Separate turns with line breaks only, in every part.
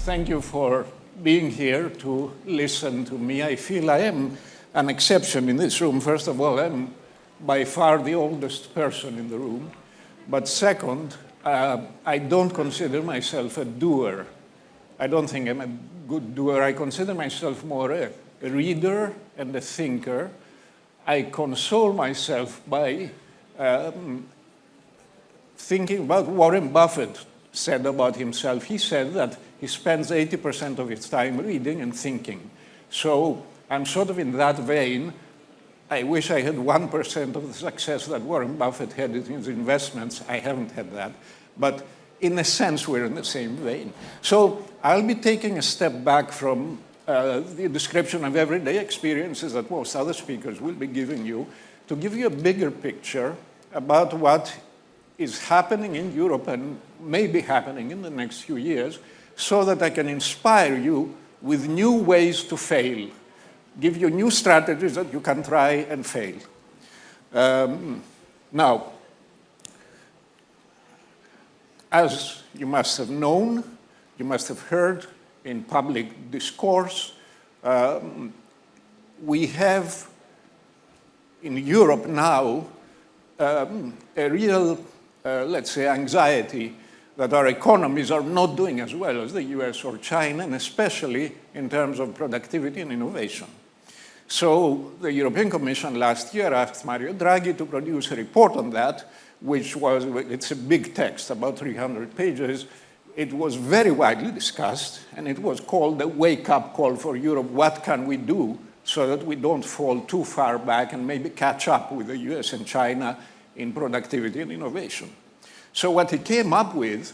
Thank you for being here to listen to me. I feel I am an exception in this room. First of all, I'm by far the oldest person in the room. But second, I don't consider myself a doer. I don't think I'm a good doer. I consider myself more a reader and a thinker. I console myself by thinking about what Warren Buffett said about himself. He said that he spends 80% of his time reading and thinking. So I'm sort of in that vein. I wish I had 1% of the success that Warren Buffett had in his investments. I haven't had that. But in a sense, we're in the same vein. So I'll be taking a step back from the description of everyday experiences that most other speakers will be giving you to give you a bigger picture about what is happening in Europe and may be happening in the next few years, so that I can inspire you with new ways to fail, give you new strategies that you can try and fail. Now, as you must have known, you must have heard in public discourse, we have in Europe now a real, let's say, anxiety that our economies are not doing as well as the US or China, and especially in terms of productivity and innovation. So the European Commission last year asked Mario Draghi to produce a report on that, which was, it's a big text, about 300 pages. It was very widely discussed, and it was called the wake-up call for Europe. What can we do so that we don't fall too far back and maybe catch up with the US and China in productivity and innovation? So what he came up with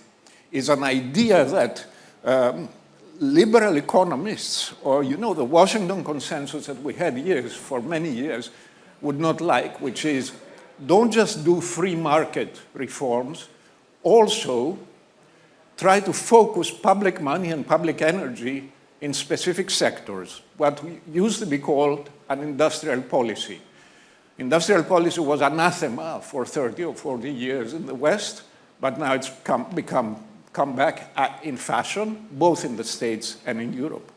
is an idea that liberal economists, or the Washington consensus that we had for many years, would not like, which is don't just do free market reforms, also try to focus public money and public energy in specific sectors, what used to be called an industrial policy. Industrial policy was anathema for 30 or 40 years in the West, but now it's come back in fashion, both in the States and in Europe.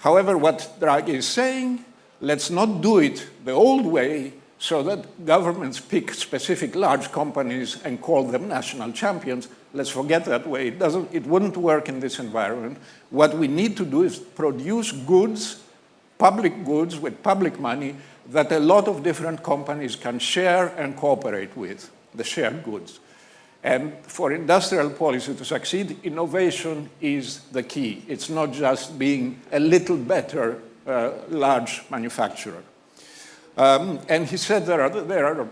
However, what Draghi is saying, let's not do it the old way so that governments pick specific large companies and call them national champions. Let's forget that way. It wouldn't work in this environment. What we need to do is produce goods, public goods with public money that a lot of different companies can share and cooperate with, the shared goods. And for industrial policy to succeed, innovation is the key. It's not just being a little better large manufacturer. And he said there are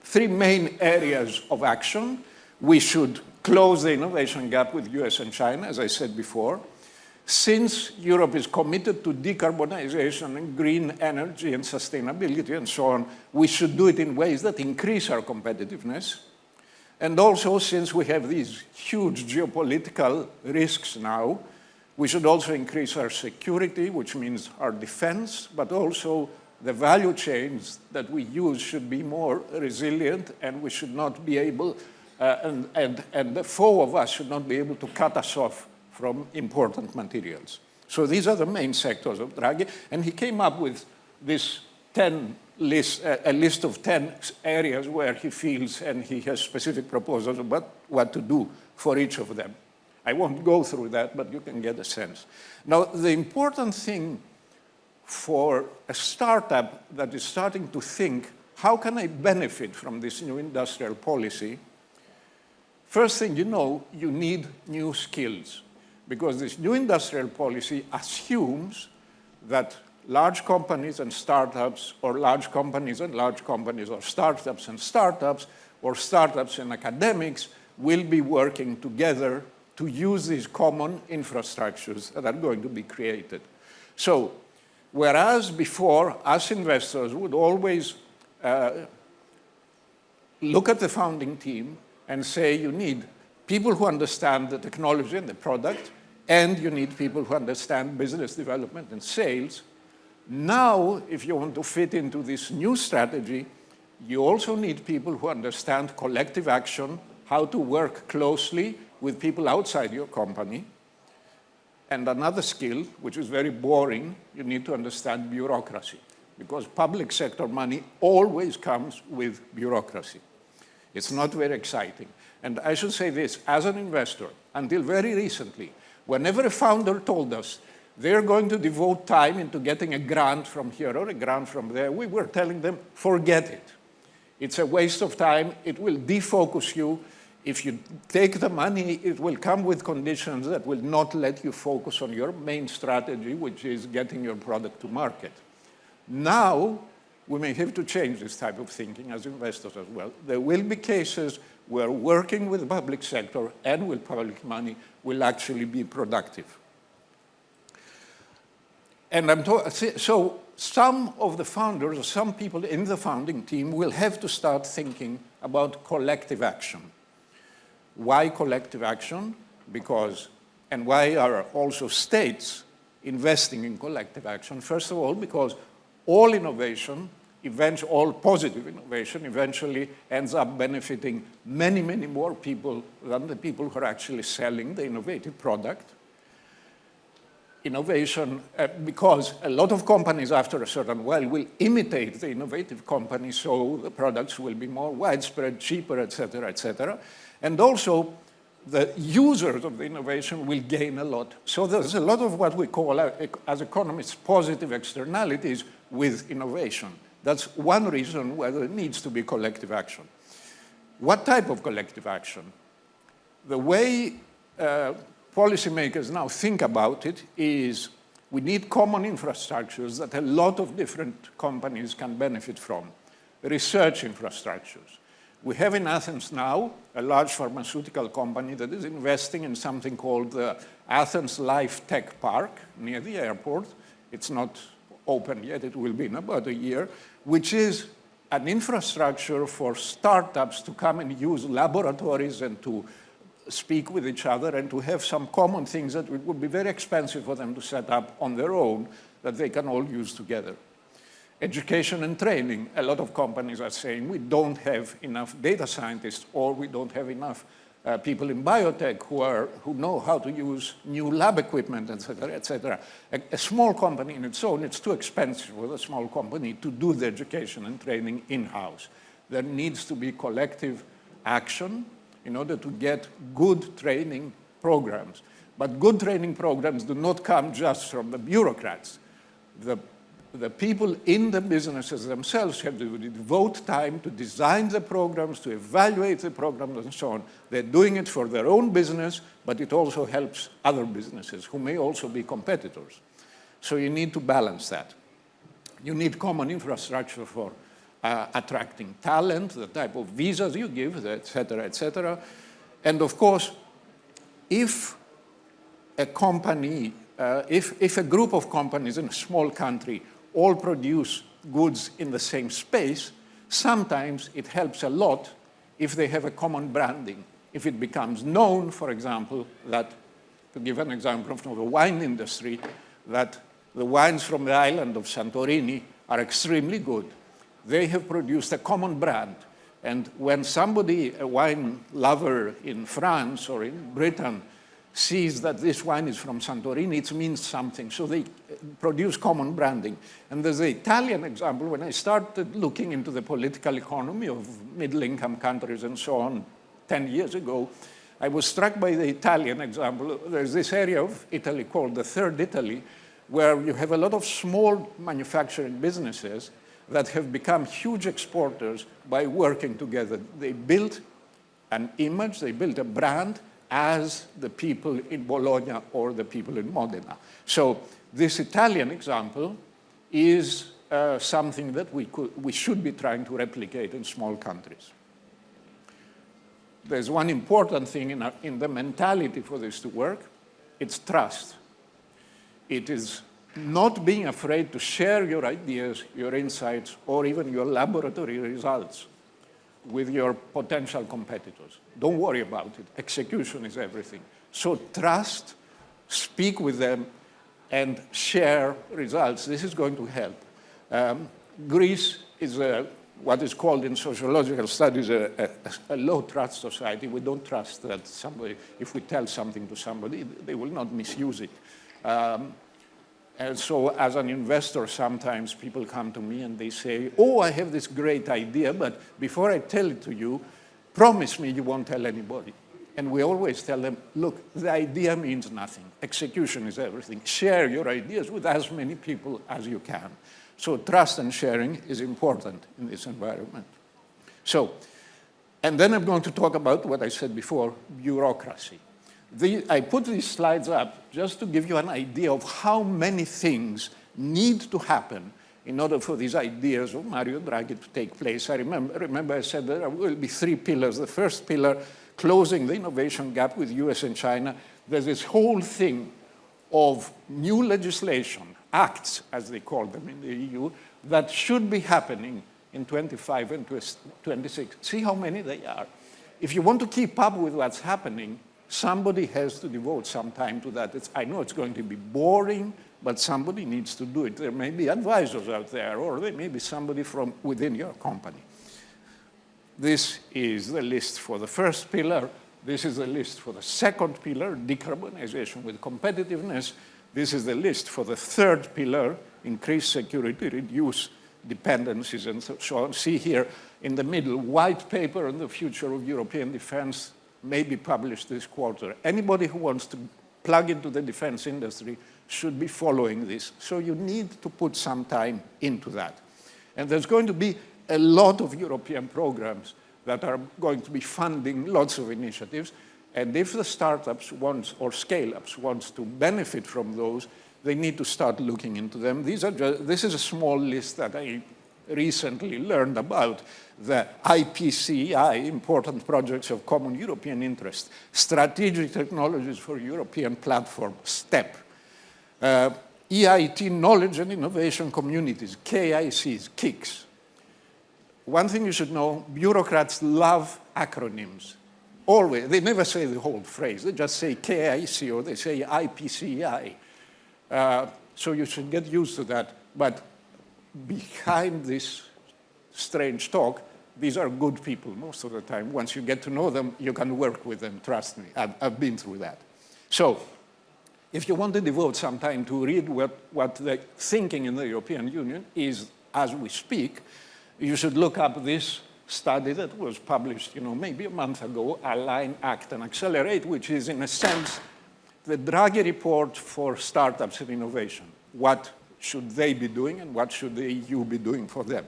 three main areas of action. We should close the innovation gap with US and China, as I said before. Since Europe is committed to decarbonization and green energy and sustainability and so on, we should do it in ways that increase our competitiveness. And also, since we have these huge geopolitical risks now, we should also increase our security, which means our defense, but also the value chains that we use should be more resilient, and we should not be able, and the foe of us should not be able to cut us off from important materials. So these are the main sectors of Draghi, and he came up with this a list of 10 areas where he feels, and he has specific proposals about what to do for each of them. I won't go through that, but you can get a sense. Now, the important thing for a startup that is starting to think, how can I benefit from this new industrial policy? First thing you need new skills, because this new industrial policy assumes that large companies and startups, or large companies and large companies, or startups and startups, or startups and academics will be working together to use these common infrastructures that are going to be created. So, whereas before, us investors would always look at the founding team and say you need people who understand the technology and the product, and you need people who understand business development and sales. Now, if you want to fit into this new strategy, you also need people who understand collective action, how to work closely with people outside your company, And another skill, which is very boring, you need to understand bureaucracy, because public sector money always comes with bureaucracy. It's not very exciting. And I should say this, as an investor, until very recently, whenever a founder told us they're going to devote time into getting a grant from here or a grant from there, we were telling them, forget it. It's a waste of time. It will defocus you. If you take the money, it will come with conditions that will not let you focus on your main strategy, which is getting your product to market. Now, we may have to change this type of thinking as investors as well. There will be cases where working with the public sector and with public money will actually be productive. And so some of the founders, or some people in the founding team will have to start thinking about collective action. Why collective action? Because, and why are also states investing in collective action? First of all, because all innovation, all positive innovation, eventually ends up benefiting many, many more people than the people who are actually selling the innovative product. Innovation, because a lot of companies after a certain while will imitate the innovative company, so the products will be more widespread, cheaper, et cetera, et cetera. And also, the users of the innovation will gain a lot. So there's a lot of what we call, as economists, positive externalities with innovation. That's one reason why there needs to be collective action. What type of collective action? The way policymakers now think about it is we need common infrastructures that a lot of different companies can benefit from. Research infrastructures. We have in Athens now a large pharmaceutical company that is investing in something called the Athens Life Tech Park near the airport. It's not open yet, it will be in about a year, which is an infrastructure for startups to come and use laboratories and to speak with each other and to have some common things that would be very expensive for them to set up on their own that they can all use together. Education and training. A lot of companies are saying we don't have enough data scientists or we don't have enough people in biotech who know how to use new lab equipment, et cetera, et cetera. A small company in its own, it's too expensive for a small company to do the education and training in-house. There needs to be collective action in order to get good training programs. But good training programs do not come just from the bureaucrats. The people in the businesses themselves have to devote time to design the programs, to evaluate the programs, and so on. They're doing it for their own business, but it also helps other businesses who may also be competitors. So you need to balance that. You need common infrastructure for attracting talent, the type of visas you give, et cetera, et cetera. And of course, if a company, if a group of companies in a small country all produce goods in the same space, sometimes it helps a lot if they have a common branding. If it becomes known, for example, that, to give an example from the wine industry, that the wines from the island of Santorini are extremely good. They have produced a common brand. And when somebody, a wine lover in France or in Britain, sees that this wine is from Santorini, it means something. So they produce common branding. And there's the Italian example. When I started looking into the political economy of middle-income countries and so on 10 years ago, I was struck by the Italian example. There's this area of Italy called the Third Italy, where you have a lot of small manufacturing businesses that have become huge exporters by working together. They built an image, they built a brand, as the people in Bologna or the people in Modena. So this Italian example is something that we should be trying to replicate in small countries. There's one important thing in the mentality for this to work. It's trust. It is not being afraid to share your ideas, your insights, or even your laboratory results with your potential competitors. Don't worry about it. Execution is everything. So trust, speak with them, and share results. This is going to help. Greece is what is called in sociological studies a low-trust society. We don't trust that somebody, if we tell something to somebody, they will not misuse it. And so as an investor, sometimes people come to me and they say, oh, I have this great idea, but before I tell it to you, promise me you won't tell anybody. And we always tell them, look, the idea means nothing. Execution is everything. Share your ideas with as many people as you can. So trust and sharing is important in this environment. So, and then I'm going to talk about what I said before, bureaucracy. I put these slides up just to give you an idea of how many things need to happen in order for these ideas of Mario Draghi to take place. I remember I said there will be 3 pillars. The first pillar, closing the innovation gap with US and China. There's this whole thing of new legislation, acts, as they call them in the EU, that should be happening in 25 and 26. See how many they are. If you want to keep up with what's happening, somebody has to devote some time to that. I know it's going to be boring, but somebody needs to do it. There may be advisors out there, or there may be somebody from within your company. This is the list for the first pillar. This is the list for the second pillar, decarbonization with competitiveness. This is the list for the third pillar, increase security, reduce dependencies, and so on. See here in the middle, white paper on the future of European defense may be published this quarter. Anybody who wants to plug into the defense industry should be following this. So you need to put some time into that. And there's going to be a lot of European programs that are going to be funding lots of initiatives. And if the startups want, or scale-ups wants to benefit from those, they need to start looking into them. This is a small list that I recently learned about. The IPCEI, Important Projects of Common European Interest, Strategic Technologies for European Platform, STEP, EIT, Knowledge and Innovation Communities, KICs, KICs. One thing you should know, bureaucrats love acronyms. Always, they never say the whole phrase. They just say KIC or they say IPCEI. So you should get used to that. But behind this strange talk, these are good people most of the time. Once you get to know them, you can work with them, trust me. I've been through that. So if you want to devote some time to read what the thinking in the European Union is as we speak, you should look up this study that was published, maybe a month ago, Align, Act, and Accelerate, which is, in a sense, the Draghi Report for startups and innovation. What should they be doing, and what should the EU be doing for them?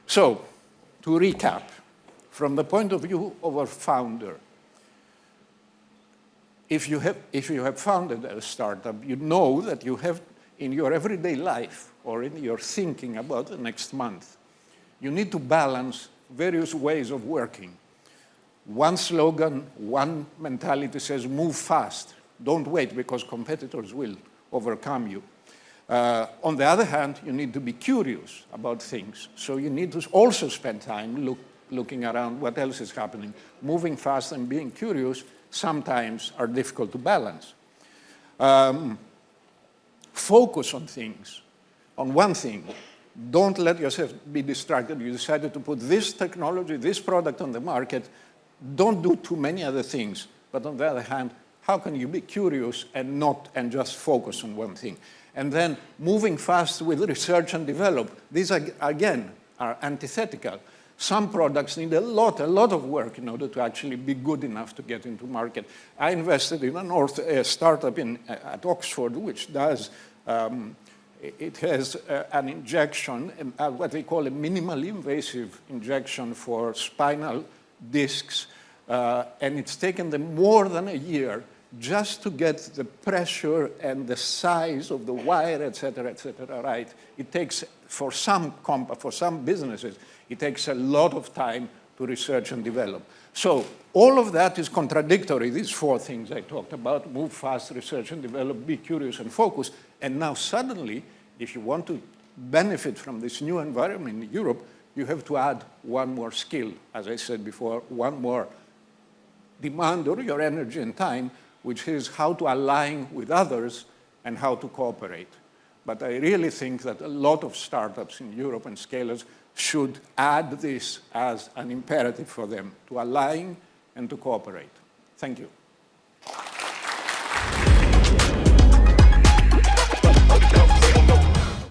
So, to recap, from the point of view of a founder, if you have founded a startup, you know that you have, in your everyday life, or in your thinking about the next month, you need to balance various ways of working. One slogan, one mentality says, move fast. Don't wait, because competitors will overcome you. On the other hand, you need to be curious about things. So you need to also spend time looking around what else is happening. Moving fast and being curious sometimes are difficult to balance. Focus on things, on one thing. Don't let yourself be distracted. You decided to put this technology, this product on the market. Don't do too many other things. But on the other hand, how can you be curious and just focus on one thing? And then moving fast with research and develop. These, again, are antithetical. Some products need a lot of work in order to actually be good enough to get into market. I invested in a startup at Oxford, which does it has an injection, what they call a minimally invasive injection for spinal discs, and it's taken them more than a year just to get the pressure and the size of the wire, et cetera, right. It takes, for some businesses, it takes a lot of time to research and develop. So all of that is contradictory, these 4 things I talked about: move fast, research and develop, be curious and focus. And now suddenly, if you want to benefit from this new environment in Europe, you have to add one more skill. As I said before, one more demand on your energy and time, which is how to align with others and how to cooperate. But I really think that a lot of startups in Europe and scalers should add this as an imperative for them to align and to cooperate. Thank you.